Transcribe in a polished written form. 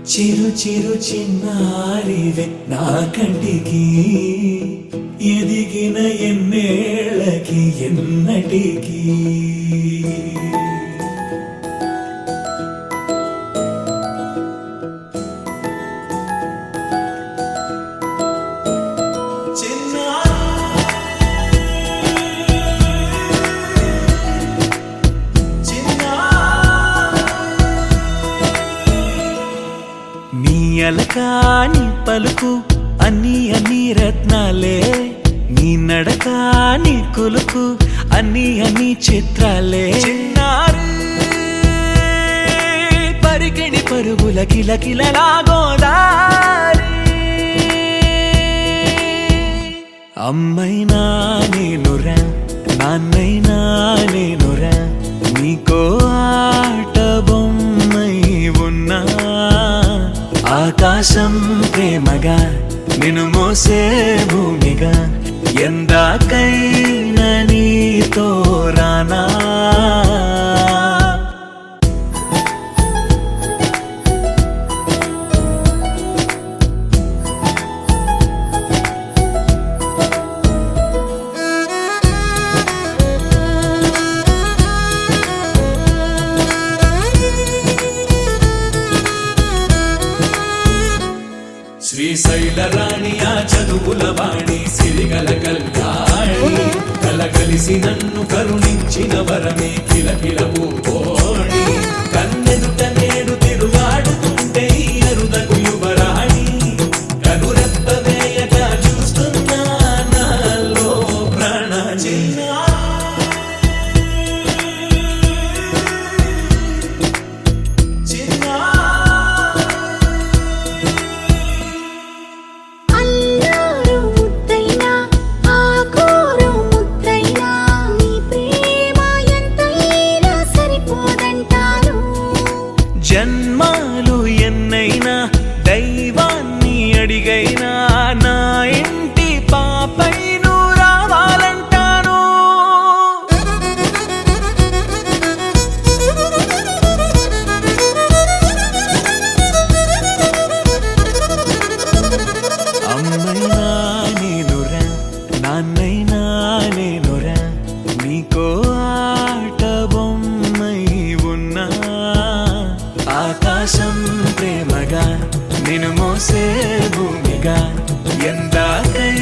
చిరు చిరు చిన్నారివే నా కంటికి ఎదిగిన ఎన్నేళ్ళకి ఎన్నటికి అలకాని పలుకు అన్ని అన్ని రత్నాలే నీ నడకాని కొలుకు అన్ని అన్ని చిత్రాలే పరికిణి పరుగుల కిలకిలలాగోదారి అమ్మైనా నేనురా నాన్నైనా నేనురా నీకో ఆట బొమ్మై ఉన్నా ఆకాశం ప్రేమగా నిన్ను మోసే భూమిగా ఎందాకైనా నీతో రానా శ్రీశైల రాణి ఆ చదువుల వాణి సిరిగల కళ్యాణి కలగలిసి నన్ను కరుణించిన వరమే కిలకిల పూకోణి కన్నెదుట నేడు తిరుగాడుతుంటే అరుదకు యువరాణి కనురెప్ప వేయగా చూస్తున్నా నాలో ప్రాణ జన్మాలు ఎన్నైనా దైవాన్ని అడిగైనా నా ఇంటి పాపై నువ్వు రావాలంటాను అమ్మైనా నేనురా నాన్నైనా నేనురా నీకో ఆట బొమ్మై ఉన్నా ఆకాశం ప్రేమగా నిన్ను మోసే భూమిగా ఎందాకై